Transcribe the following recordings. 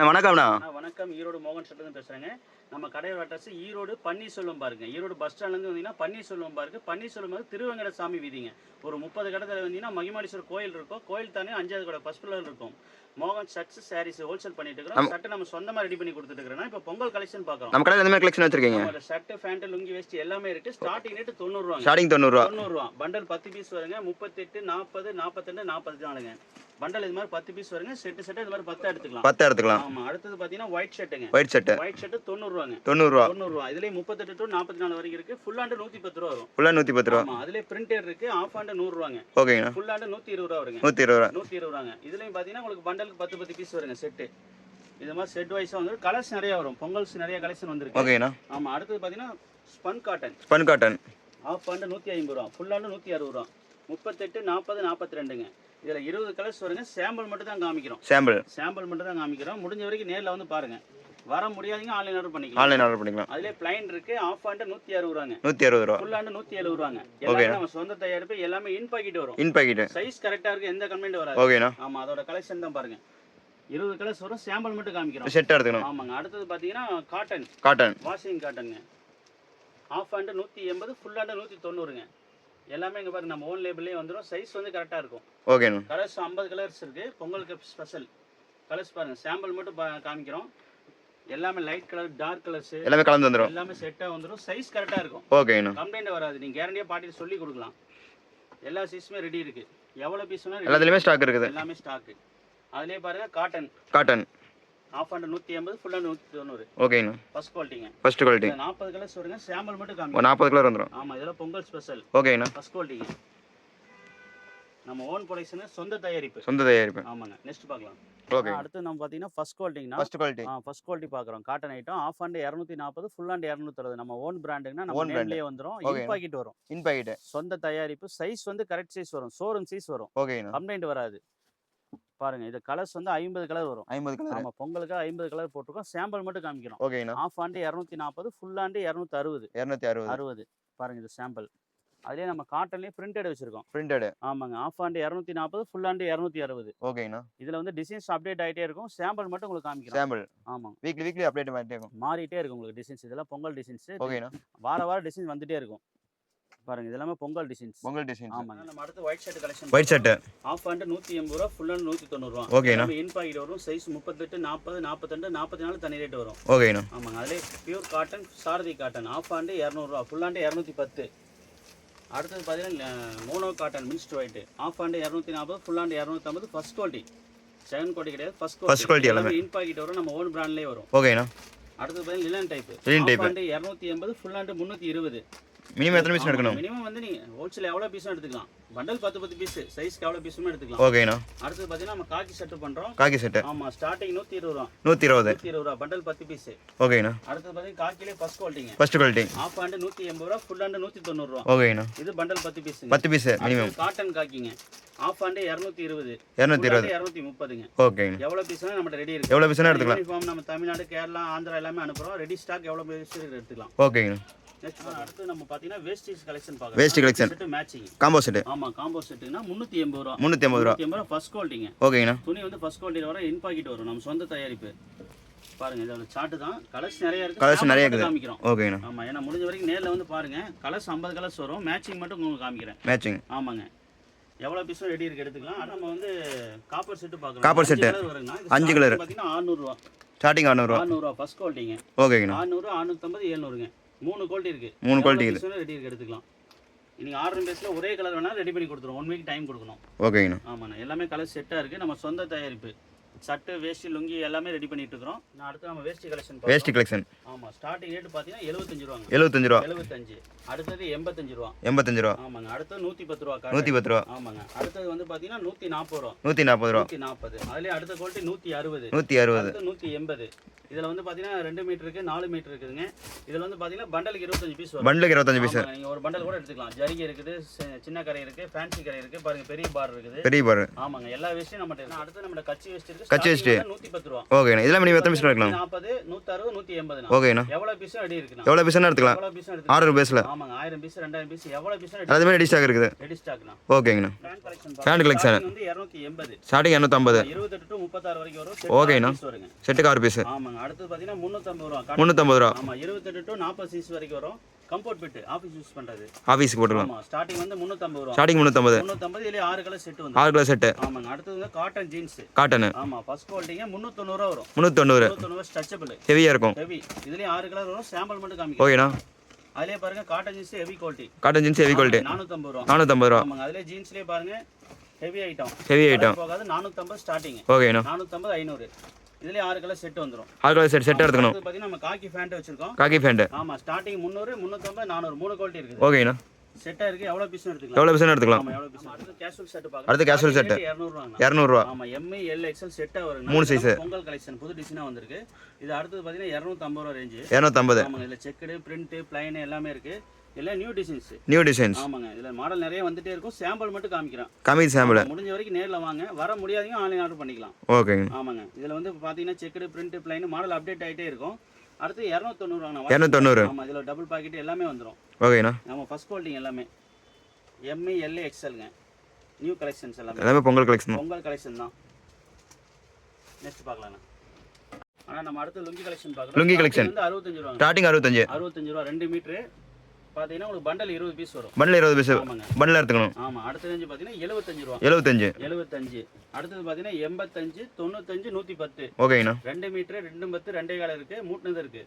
வணக்கம்ண்ணா. வணக்கம். ஈரோடு மோகன் ஷெட்லேருந்து பேசுகிறேங்க. நம்ம கடையோட அட்ரஸ் ஈரோடு பன்னீர்செல்வம் பார்க்குங்க. ஈரோடு பஸ் ஸ்டாண்ட்லேருந்து வந்தீங்கன்னா பன்னீர்செல்வம் பார்க்கு. பன்னீர்செல்வம் வந்து திருவங்கட சாமி வீதிங்க. ஒரு 30 கடத்தில் வந்தீங்கன்னா மகிமாடீஸ்வரர் கோயில் இருக்கும். கோயில் தானே 5வது கடை ஃபர்ஸ்ட் ஃப்ளோர் இருக்கும். மோகன் ஷர்ட்ஸ் சாரீஸ் ஹோல்சேல் பண்ணிட்டு இருக்கிறோம். ஷர்ட் நம்ம சொந்தமாக ரெடி பண்ணி கொடுத்துட்டு இருக்கிறோம். இப்போ பொங்கல் கலெக்ஷன் பார்க்குறோம். நம்ம கடையில் எந்த மாதிரி கலெக்ஷன் வச்சிருக்கீங்க? ஷர்ட் பேண்ட் லுங்கி வேஸ்ட் எல்லாமே இருக்கு. ஸ்டார்டிங் ரேட் 90 ரூபா. ஸ்டார்டிங் 90 ரூபா. 90 ரூபா. பண்டல் 10 பீஸ் வருங்க. 38 40 42 40 தானுங்க. பண்டல் இது மாதிரி 10 பீஸ் வருங்க. செட் இது மாதிரி 10 எடுத்துக்கலாம். 10 எடுத்துக்கலாம். ஆமா. அடுத்து பாத்தீங்கன்னா ஒயிட் ஷர்ட்டுங்க. ஒயிட் ஷர்ட் 90 ரூபாங்க. 90 ரூபா. 90 ரூபா. இதுலயே 38 டு 44 வரைக்கும் இருக்கு. ஃபுல் ஹேண்ட் 110 ரூபா வரும். ஃபுல்லா 110 ரூபா. ஆமா. அதுலயே பிரிண்டட் இருக்கு. ஆஃப் ஹேண்ட் 100 ரூபாங்க. ஓகேங்க. ஃபுல் ஹேண்ட் 120 ரூபா வருங்க. 120 ரூபா. 120 ரூபாங்க. இதுலயும் பாத்தீங்கன்னா உங்களுக்கு பண்டலுக்கு 10 பீஸ் வருங்க செட். இது மாதிரி செட் வைஸா வந்து கலர்ஸ் நிறைய வரும். பொங்கல்ஸ் நிறைய கலெக்ஷன் வந்திருக்கு. ஓகேண்ணா. ஆமா. அடுத்து பாத்தீங்கன்னா spun cotton. Spun cotton half hand 150 ரூபா. ஃபுல் ஹேண்ட் 160 ரூபா. 38 40 42ங்க. இதுல 20 கலர்ஸ் வருங்க. சாம்பிள் மட்டும் தான் காமிக்கிறோம். சாம்பிள் மட்டும் தான் காமிக்கிறோம். முடிஞ்ச வரைக்கும் நேர்ல வந்து பாருங்க. வர முடியாதீங்க ஆன்லைன் ஆர்டர் பண்ணிக்கலாம். ஆன்லைன் ஆர்டர் பண்ணிக்கலாம். அதுல பிளைன் இருக்கு. ஆஃப் ஹேண்ட் 160 ரூபாங்க. 160 ரூபா. ஃபுல் ஹேண்ட் 170 ரூபாங்க. எல்லாமே நம்ம சொந்த தயாரிப்பு. எல்லாமே இன் பாக்கெட் வரும். இன் பாக்கெட். சைஸ் கரெக்ட்டா இருக்கு. எந்த கம்ப்ளைண்ட் வராது. ஓகேனா. ஆமா. அதோட கலெக்ஷன் தான் பாருங்க. 20 கலர்ஸ் வரும். சாம்பிள் மட்டும் காமிக்கிறோம். செட் எடுத்துக்கணும். ஆமாங்க. அடுத்து பாத்தீங்கன்னா காட்டன் வாஷிங் காட்டன்ங்க. ஆஃப் ஹேண்ட் 180 ஃபுல் ஹேண்ட் 190ங்க. எல்லாமே இங்க பாருங்க. நம்ம ஓன் லேபிள்லயே வந்துரும். சைஸ் வந்து கரெக்ட்டா இருக்கும். ஓகேண்ணா. கலர்ஸ் 50 கலர்ஸ் இருக்கு. பொங்கலுக்கு ஸ்பெஷல் கலர்ஸ் பாருங்க. சாம்பிள் மட்டும் காமிக்கிறோம். எல்லாமே லைட் கலர் டார்க் கலர்ஸ் எல்லாமே கலந்து வந்துரும். எல்லாமே செட்டா வந்துரும். சைஸ் கரெக்ட்டா இருக்கும். ஓகேண்ணா. கம்ப்ளைண்ட் வராது. நீங்க கேரண்டியா பார்ட்டிக்கு சொல்லி கொடுக்கலாம். எல்லா சைஸுமே ரெடி இருக்கு. எவ்வளவு பீஸ் வேணா எல்லாத்துலயுமே ஸ்டாக் இருக்குது. எல்லாமே ஸ்டாக். அதுலயே பாருங்க cotton half hand 180 full hand 190. ஓகேண்ணா. ஃபர்ஸ்ட் குவாலிட்டிங்க. First quality. 40 கலர்ஸ் வருங்க. சாம்பிள் மட்டும் காமிக்கிறோம். 40 கலர் வந்துரும். ஆமா. இதெல்லாம் பொங்கல் ஸ்பெஷல். ஓகேண்ணா. ஃபர்ஸ்ட் குவாலிட்டிங்க. நம்ம ஓன் ப்ரொடக்ஷன் சொந்த தயாரிப்பு. ஆமாங்க. நெக்ஸ்ட் பார்க்கலாம். ஓகே. அடுத்து நம்ம பாத்தீங்கன்னா ஃபர்ஸ்ட் குவாலிட்டினா ஃபர்ஸ்ட் குவாலிட்டி பார்க்குறோம். Cotton item half hand 240 full hand 260. நம்ம ஓன் பிராண்டுங்கன்னா நம்ம நேம்லயே வந்துரும். இன் பாக்கெட் வரும். இன் பாக்கெட். சொந்த தயாரிப்பு. சைஸ் வந்து கரெக்ட் சைஸ் வரும். ஷோரூம் சைஸ் வரும். ஓகேண்ணா. கம்ப்ளைண்ட் வராது. பாருங்க. இது கலர்ஸ் வந்து 50 கலர் வரும். 50 கலர். நம்ம பொங்கலுக்கு 50 கலர் போட்டுருக்கோம். சாம்பிள் மட்டும் காமிக்கிறோம். ஓகேண்ணா. Half hand 240 full hand 260. பாருங்க. இது சாம்பிள். அதுலயே நம்ம காட்டன்லயே பிரிண்டட் வச்சிருக்கோம். ஆமாங்க. Half hand 240 full hand 260. ஓகேண்ணா. இதுல வந்து டிசைன்ஸ் அப்டேட் ஆயிட்டே இருக்கும். சாம்பிள் மட்டும் உங்களுக்கு காமிக்கிறோம். சாம்பிள். ஆமா. வீக்லி அப்டேட் பண்ணிட்டே இருக்கும். மாறிட்டே இருக்கும் உங்களுக்கு டிசைன்ஸ். இதெல்லாம் பொங்கல் டிசைன்ஸ். ஓகேண்ணா. வார டிசைன் வந்துட்டே இருக்கும். பாருங்க. இதெல்லாம் பொங்கல் டிசைன்ஸ். ஆமாங்க. நம்ம அடுத்து white shirt collection. White shirt half hand 180 ரூபா ஃபுல் ஹேண்ட் 190 ரூபா. ஓகேண்ணா. இன் பாக்கெட் வரும். சைஸ் 38 40 42 44 தனி ரேட் வரும். ஓகேண்ணா. ஆமாங்க. அதுல pure cotton Sarathi cotton half hand 200 ரூபா ஃபுல் ஹேண்ட் 210. அடுத்து பாத்தீங்கன்னா mono cotton mixed white half hand 240 full hand 250. First quality. Second quality கிடையாது. First quality. எல்லாமே இன் பாக்கெட் வரும். நம்ம ஓன் பிராண்ட்லயே வரும். ஓகேண்ணா. அடுத்து பாத்தீங்கன்னா linen type. Half hand 280 full hand 320. Minimum எத்தனை பீஸ் எடுக்கணும்? மினிமம் வந்து நீங்க ஹோல்சேல் எவ்வளவு பீஸ் எடுத்துக்கலாம். Bundle 10 piece. சைஸ்க்கு எவ்வளவு பீஸுமே எடுத்துக்கலாம். ஓகேண்ணா. அடுத்து பாத்தீங்கன்னா நம்ம காக்கி செட் பண்றோம். காக்கி செட். ஆமா. ஸ்டார்டிங் 120 ரூபா. 120 ரூபா. Bundle 10 piece. ஓகேண்ணா. அடுத்து பாத்தீங்கன்னா காக்கிலே ஃபர்ஸ்ட் குவாலிட்டிங்க. First quality. ஆஃப் ஹேண்ட் 180 ரூபா ஃபுல் ஹேண்ட் 190 ரூபா. ஓகேண்ணா. இது bundle 10 piece. 10 piece minimum. Cotton காக்கிங்க. ஆஃப் ஹேண்ட் 220 230ங்க. ஓகேங்க. எவ்வளவு பீஸ்னா நம்மட்ட ரெடி இருக்கு. எவ்வளவு பீஸ்னா எடுத்துக்கலாம். யூனிஃபார்ம் நம்ம தமிழ்நாடு கேரளா ஆந்திரா எல்லாமே அனுப்புறோம். ரெடி ஸ்டாக் எவ்வளவு பீஸ் எடுத்துக்கலாம். ஓகேங்க. நெக்ஸ்ட் அடுத்து நம்ம பாத்தீங்கன்னா வேஸ்டேஜ் கலெக்ஷன் பார்க்கலாம். Waste collection. Set matching. Combo set. ஆமா. காம்போ செட்னா 380 ரூபா. 380 ரூபா ஃபர்ஸ்ட் குவாலிட்டிங்க. ஓகேண்ணா. துணி வந்து ஃபர்ஸ்ட் குவாலிட்டில வர இன் பாக்கெட் வரும். நம்ம சொந்த தயாரிப்பு. பாருங்க. இதோட சார்ட் தான். கலர்ஸ் நிறைய இருக்கு. காமிக்கிறோம். ஓகேண்ணா. ஆமா. ஏன்னா முடிஞ்ச வரைக்கும் நேர்ல வந்து பாருங்க. கலர்ஸ் 50 கலர்ஸ் வரும். மேட்சிங் மட்டும் உங்களுக்கு காமிக்கிறேன். மேட்சிங். ஆமாங்க. எவ்வளவு பீஸ் ரெடி இருக்கு எடுத்துக்கலாம். நம்ம வந்து காப்பர் செட் பார்க்கலாம். காப்பர் செட் 5 கலர் பாத்தீங்கன்னா 600 ரூபா. ஸ்டார்டிங் 600 ரூபா. 600 ரூபா ஃபர்ஸ்ட் குவாலிட்டிங்க. ஓகேங்கண்ணா. 600 650 700ங்க. 3 குவாலிட்டி இருக்கு. 3 குவாலிட்டி இருக்கு. ரெடி இருக்கு எடுத்துக்கலாம். நீங்க ஆர்டர் பேஸ்ல ஒரே கலர் வேணா ரெடி பண்ணி கொடுத்துறோம். 1 வீக் டைம் கொடுக்கணும். ஓகேங்கண்ணா. ஆமாண்ணா. எல்லாமே கலர் செட்டா இருக்கு. நம்ம சொந்த தயாரிப்பு. சட்டு வேஷ்டி லுங்கி எல்லாமே ரெடி பண்ணிட்டு இருக்கிறோம். நான் அடுத்து நம்ம வேஷ்டி கலெக்ஷன் வேஷ்டி கலெக்ஷன். ஆமாம், ஸ்டார்டிங் ரேட் பார்த்தீங்கன்னா 75 ரூபாங்க. 75 ரூபா. 75. அடுத்தது 85 ரூபா. 85 ரூபா. ஆமாங்க. அடுத்தது 110 ரூபா. 110 ரூபா. ஆமாங்க. அடுத்தது வந்து பார்த்தீங்கன்னா 140 ரூபா. 140 ரூபா. 140. அதுலேயே அடுத்த குவாலிட்டி 160. 160. 180. இதில் வந்து பார்த்தீங்கன்னா 2 மீட்டர் இருக்குது, 4 மீட்டர் இருக்குதுங்க. இதில் வந்து பார்த்தீங்கன்னா பண்டலுக்கு 25 பீஸ் வரும். பண்டலுக்கு 25 பீஸ். நீங்கள் ஒரு பண்டல் கூட எடுத்துக்கலாம். ஜரிகை இருக்குது, சின்ன கரை இருக்குது, ஃபேன்சி கரை இருக்குது, பாருங்க பெரிய பார் இருக்குது. பெரிய பார். ஆமாங்க. எல்லா வேஸ்ட்டும் நம்மகிட்ட. அடுத்து நம்ம கச்சி வேஸ்ட் இருக்குது. கச்சி வேஸ்ட் 110 ரூபா. ஓகேண்ணா. இதெல்லாம் நீங்க எத்தனை பீஸ் எடுக்கலாம்? 40, 160, 180. ஓகேண்ணா. எவ்வளவு பீஸும் ரெடி இருக்குண்ணா. எவ்வளவு பீஸ்னா எடுத்துக்கலாம்? எவ்வளவு பீஸும் எடுத்துக்கலாம். ஆர்டர் பேஸ்ல. ஆமாங்க. 1000 பீஸ், 2000 பீஸ், எவ்வளவு பீஸும் அதுமே ரெடி ஸ்டாக் இருக்குது. ரெடி ஸ்டாக்ண்ணா. ஓகேங்கண்ணா. Fan collection. ஃபேன் கலெக்ஷன் வந்து 280. ஸ்டார்டிங் 250. 28 to 36 வரைக்கும் வரும். ஓகேண்ணா. செட்டுக்கு 6 பீஸ். ஆமாங்க. அடுத்து பார்த்தீங்கன்னா 350 ரூபா. 350 ரூபா. ஆமா. 28 to 40 சீஸ் வரைக்கும் வரும். கம்ஃபோர்ட் பிட் ஆபீஸ் யூஸ் பண்றது. ஆபீஸ்க்கு போட்டுக்கலாம். ஆமா. ஸ்டார்டிங் வந்து 350 ரூபா. ஸ்டார்டிங் 350. 350 இதுல 6 கலர் செட் வந்து. 6 கலர் செட். ஆமாங்க. அடுத்து வந்து காட்டன் ஜீன்ஸ். காட்டன். ஆமா. ஃபர்ஸ்ட் குவாலிட்டிங்க 390 ரூபா வரும். 390. 390 ஸ்ட்ரெச்சபிள். ஹெவியா இருக்கும். ஹெவி. இதுலயே 6 கலர் வரும். சாம்பிள் மட்டும் காமிக்கிறேன். ஓகேண்ணா. அதுலயே பாருங்க cotton jeans heavy quality. Cotton jeans heavy quality. 450 ரூபா. 450 ரூபா. ஆமாங்க. அதுலயே ஜீன்ஸ்லயே பாருங்க ஹெவி ஐட்டம். Heavy item. போகாது 450 ஸ்டார்டிங். ஓகேண்ணா. 450 500. இதுலயே 6 கலர் செட் வந்துரும். 6 கலர் செட் எடுத்துக்கணும். இது பாத்தீங்கன்னா நம்ம காக்கி ஃபேண்ட் வச்சிருக்கோம். காக்கி ஃபேண்ட். ஆமா. ஸ்டார்டிங் 300, 350, 400 மூணு குவாலிட்டி இருக்குது. ஓகேண்ணா. செட்டா இருக்கு. எவ்வளவு பீஸ் எடுத்துக்கலாம்? எவ்வளவு பீஸ் எடுத்துக்கலாம்? ஆமா. எவ்வளவு பீஸ்? அடுத்து கேஷுவல் செட் பார்க்கலாம். அடுத்து கேஷுவல் செட் 200 ரூபாங்க. 200 ரூபா. ஆமா. எம் எல் எக்ஸ்எல் செட்டா வரும். 3 சைஸ். பொங்கல் கலெக்ஷன் புது டிசைனா வந்திருக்கு. இது அடுத்து பாத்தீங்கன்னா 250 ரூபாய் ரேஞ்ச். 250. ஆமாங்க. இதுல செக்குடு, பிரிண்ட், ப்ளைன் எல்லாமே இருக்கு. எல்லாம் நியூ டிசைன்ஸ். New designs. ஆமாங்க. இதுல மாடல் நிறைய வந்துட்டே இருக்கும். சாம்பிள் மட்டும் காமிக்கிறேன். கம்மி சாம்பிள். முடிஞ்ச வரைக்கும் நேர்ல வாங்க. வர முடியாதீங்க ஆன்லைன் ஆர்டர் பண்ணிக்கலாம். ஓகேங்க. ஆமாங்க. இதுல வந்து பாத்தீங்கன்னா checked, print, plain model update ஆயிட்டே இருக்கும். அடுத்து 290 ரூபாங்க. 290. ஆமா. இதுல டபுள் பாக்கெட் எல்லாமே வந்துரும். ஓகேண்ணா. ஆமா. ஃபர்ஸ்ட் குவாலிட்டி எல்லாமே எம் எல் எக்ஸ்எல்ங்க. நியூ கலெக்ஷன்ஸ் எல்லாமே. எல்லாமே பொங்கல் கலெக்ஷன். பொங்கல் கலெக்ஷன் தான். நெக்ஸ்ட் பார்க்கலாம். ஆனா நம்ம அடுத்து லுங்கி கலெக்ஷன் பார்க்கலாம். லுங்கி கலெக்ஷன் வந்து 65 ரூபாங்க. ஸ்டார்டிங் 65. 65 ரூபா 2 மீட்டர். பாத்தீங்கன்னா உங்களுக்கு பண்டல் 20 பீஸ் வரும். Bundle 20 piece. ஆமாங்க. பண்டல் எடுத்துக்கணும். ஆமா. அடுத்த ரேஞ்ச் பாத்தீங்கன்னா 75 ரூபா. 75. 75. அடுத்து பாத்தீங்கன்னா 85, 95, 110. ஓகேண்ணா. 2 மீட்டர், 2 10, 2 கால் இருக்கு, மூட்னது இருக்கு.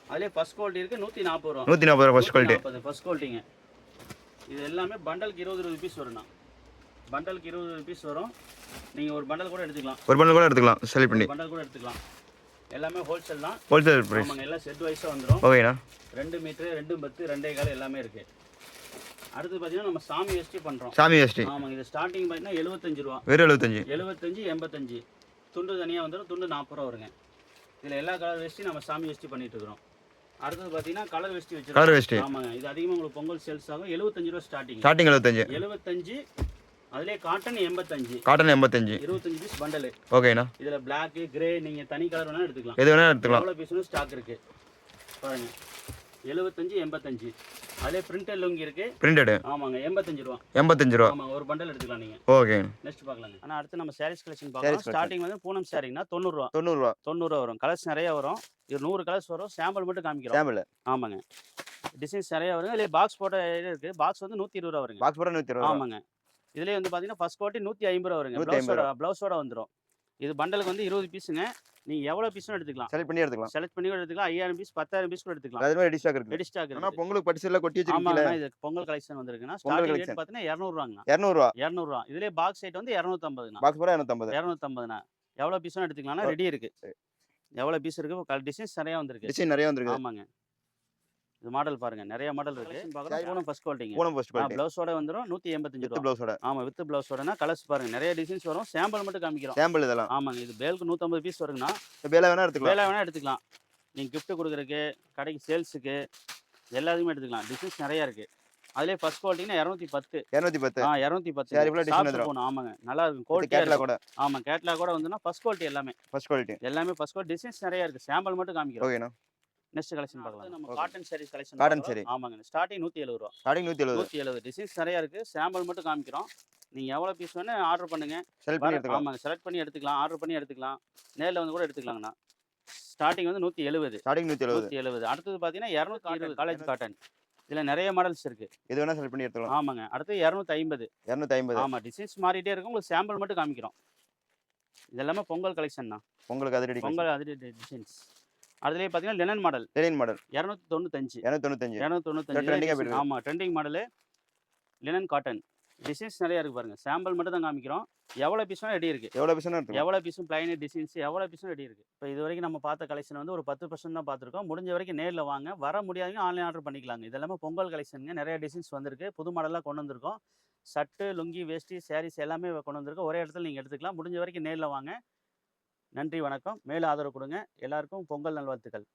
அதுலயே ஃபர்ஸ்ட் குவாலிட்டி இருக்கு 140 ரூபா. 140 ரூபா ஃபர்ஸ்ட் குவாலிட்டி. ஃபர்ஸ்ட் குவாலிட்டிங்க. இது எல்லாமே பண்டலுக்கு 20 பீஸ் வரும்ண்ணா. பண்டலுக்கு 20 பீஸ் வரும். நீங்க ஒரு பண்டல் கூட எடுத்துக்கலாம். ஒரு பண்டல் கூட எடுத்துக்கலாம். செலக்ட் பண்ணி. பண்டல் கூட எடுத்துக்கலாம். எல்லாமே ஹோல்சேல் தான். Wholesale price. ஆமாங்க. எல்லாம் செட் வைஸா வந்துரும். ஓகேண்ணா. 2 மீட்டர், 2 10, 2 கால் எல்லாமே இருக்கு. அடுத்து பாத்தீங்கன்னா நம்ம சாமி வேஷ்டி பண்றோம். சாமி வேஷ்டி. ஆமாங்க. இது ஸ்டார்டிங் பாத்தீங்கன்னா 75 ரூபா. வெறும் 75. 75, 85. துண்டு தனியா வந்துரும். துண்டு 40 ரூபா வருங்க. இதுல எல்லா கலர் வேஷ்டி நம்ம சாமி வேஷ்டி பண்ணிட்டு இருக்கோம். அடுத்து பாத்தீங்கன்னா கலர் வேஷ்டி வச்சிருக்கோம். கலர் வேஷ்டி. ஆமாங்க. இது அதிகமா உங்களுக்கு பொங்கல் சேல்ஸ் ஆகும். 75 ரூபா ஸ்டார்டிங். ஸ்டார்டிங் 75. 75. அதுலயே காட்டன் 85. காட்டன் 85. 25 piece bundle. ஓகேண்ணா. இதுல Black, கிரே நீங்க தனி கலர் வேணா எடுத்துக்கலாம். எது வேணா எடுத்துக்கலாம். எவ்வளவு பீஸ்னு ஸ்டாக் இருக்கு பாருங்க. 75, 85. அதுலயே பிரிண்டட் லுங்கி இருக்கு. பிரிண்டட். ஆமாங்க. 85 ரூபா. 85 ரூபா. ஆமாங்க. ஒரு பண்டல் எடுத்துக்கலாம் நீங்க. ஓகே. நெக்ஸ்ட் பார்க்கலாங்க. ஆனா அடுத்து நம்ம சாரீஸ் கலெக்ஷன் பார்க்கலாம். ஸ்டார்டிங் வந்து பூனம் சாரீனா 90 ரூபா. 90 ரூபா. 90 ரூபா வரும். கலர்ஸ் நிறைய வரும். இது 100 கலர்ஸ் வரும். சாம்பிள் மட்டும் காமிக்கிறோம். சாம்பிள். ஆமாங்க. டிசைன்ஸ் நிறைய வருங்க. இதுல பாக்ஸ் போட்ட இருக்கு. பாக்ஸ் வந்து 120 ரூபா வருங்க. பாக்ஸ் போட 120 ரூபா. ஆமாங்க. இதுலயே வந்து பாத்தீங்கன்னா ஃபர்ஸ்ட் குவாலிட்டி 150 ரூபா வருங்க. ப்ளவுஸோட வந்துரும். இது பண்டலுக்கு வந்து 20 பீஸுங்க. நீங்க எவ்வளவு பீஸும் எடுத்துக்கலாம். செலக்ட் பண்ணி எடுத்துக்கலாம். செலக்ட் பண்ணி கூட எடுத்துக்கலாம். 5000 பீஸ், 10000 பீஸ் கூட எடுத்துக்கலாம். அது மாதிரி ரெடி ஸ்டாக் இருக்கு. ரெடி ஸ்டாக் இருக்கு. ஆனா பொங்கலுக்கு பட்டு சேல்ல கொட்டி வச்சிருக்கீங்க. ஆமாங்க. இது பொங்கல் கலெக்ஷன் வந்திருக்குன்னா ஸ்டார்டிங் ரேட் பாத்தீங்கன்னா 200 ரூபாங்க. 200 ரூபா. 200 ரூபா. இதுலயே பாக்ஸ் சைட் வந்து 250ங்க. பாக்ஸ் போட 250. 250னா எவ்வளவு பீஸும் எடுத்துக்கலாம்னா ரெடி இருக்கு. எவ்வளவு பீஸ் இருக்கு. டிசைன்ஸ் நிறைய வந்திருக்கு. டிசைன் நிறைய வந்திருக்கு. ஆமாங்க. இது மாடல் பாருங்க. நிறைய மாடல் இருக்கு. பூனம் ஃபர்ஸ்ட் குவாலிட்டிங்க. Poonam first quality. ப்ளவுஸோட வந்துரும் 185 ரூபாய். ப்ளவுஸோட. ஆமா. வித் ப்ளவுஸோடனா கலர்ஸ் பாருங்க. நிறைய டிசைன்ஸ் வரும். சாம்பிள் மட்டும் காமிக்கிறோம். சாம்பிள் இதெல்லாம். ஆமாங்க. இது பேலுக்கு 150 பீஸ் வருங்கனா. பேல வேணா எடுத்துக்கலாம். பேல வேணா எடுத்துக்கலாம். நீங்க gift கொடுக்கறதுக்கு, கடைக்கு சேல்ஸ்க்கு எல்லாத்துக்குமே எடுத்துக்கலாம். டிசைன்ஸ் நிறைய இருக்கு. அதுலயே ஃபர்ஸ்ட் குவாலிட்டினா 210. 210. 210. சரி இவ்வளவு டிசைன் வந்துரும். ஆமாங்க. நல்லா இருக்கும். குவாலிட்டி கேட்லாக் கூட. ஆமா. கேட்லாக் கூட வந்துனா ஃபர்ஸ்ட் குவாலிட்டி எல்லாமே. First quality. எல்லாமே ஃபர்ஸ்ட் குவாலிட்டி. டிசைன்ஸ் நிறைய இருக்கு. சாம்பிள் மட்டும் காமிக்கிறோம். ஓகேண்ணா. நெக்ஸ்ட் கலெக்ஷன் பார்க்கலாம். நம்ம cotton saris collection. Cotton sari. ஆமாங்க. ஸ்டார்டிங் 170 ரூபாய். ஸ்டார்டிங் 170. 170. டிசைன்ஸ் நிறைய இருக்கு. சாம்பிள் மட்டும் காமிக்கிறோம். நீங்க எவ்வளவு பீஸ் வேணா ஆர்டர் பண்ணுங்க. செலக்ட் பண்ணி எடுத்துக்கலாம். ஆமாங்க. செலக்ட் பண்ணி எடுத்துக்கலாம். ஆர்டர் பண்ணி எடுத்துக்கலாம். நேர்ல வந்து கூட எடுத்துக்கலாங்கண்ணா. ஸ்டார்டிங் வந்து 170. ஸ்டார்டிங் 170. 170. அடுத்து பாத்தீங்கன்னா 220 காலேஜ் காட்டன். இதுல நிறைய மாடல்ஸ் இருக்கு. இது வேணா செலக்ட் பண்ணி எடுத்துக்கலாம். ஆமாங்க. அடுத்து 250. 250. ஆமா. டிசைன்ஸ் மாறிட்டே இருக்கும். உங்களுக்கு சாம்பிள் மட்டும் காமிக்கிறோம். இதெல்லாம் பொங்கல் கலெக்ஷன் தான். உங்களுக்கு அது ரெடி. பொங்கல் அது டிசைன்ஸ். அதுலயே பாத்தீங்கன்னா லெனன் மாடல். Lenin model. 295. 295. 295. ட்ரெண்டிங்கா போயிருக்கு. ஆமா. Trending model. Linen cotton. Designs நிறைய இருக்கு பாருங்க. சாம்பிள் மட்டும் தான் காமிக்கிறோம். எவ்வளோ பீஸும் ரெடி இருக்கு. எவ்வளோ பீஸ்னா எடுத்துக்கலாம். எவ்வளோ பீஸும் பிளைன் டிசைன்ஸ் எவ்வளோ பீஸும் ரெடி இருக்கு. இப்போ இது வரைக்கும் நம்ம பார்த்த கலெக்ஷன் வந்து ஒரு 10% தான் பார்த்துருக்கோம். முடிஞ்ச வரைக்கும் நேர்ல வாங்க. வர முடியாதவங்க ஆன்லைன் ஆர்டர் பண்ணிக்கலாங்க. இது எல்லாமே பொங்கல் கலெக்ஷனுங்க. நிறைய டிசைன்ஸ் வந்திருக்கு. புது மாடல்லாம் கொண்டு வந்திருக்கோம். ஷர்ட்டு, லுங்கி, வேஷ்டி, சாரீஸ் எல்லாமே கொண்டு வந்திருக்கோம். ஒரே இடத்துல நீங்க எடுத்துக்கலாம். முடிஞ்ச வரைக்கும் நேர்ல வாங்க. நன்றி, வணக்கம். மேலும் ஆதரவு கொடுங்க. எல்லாருக்கும் பொங்கல் நல்வாழ்த்துக்கள்.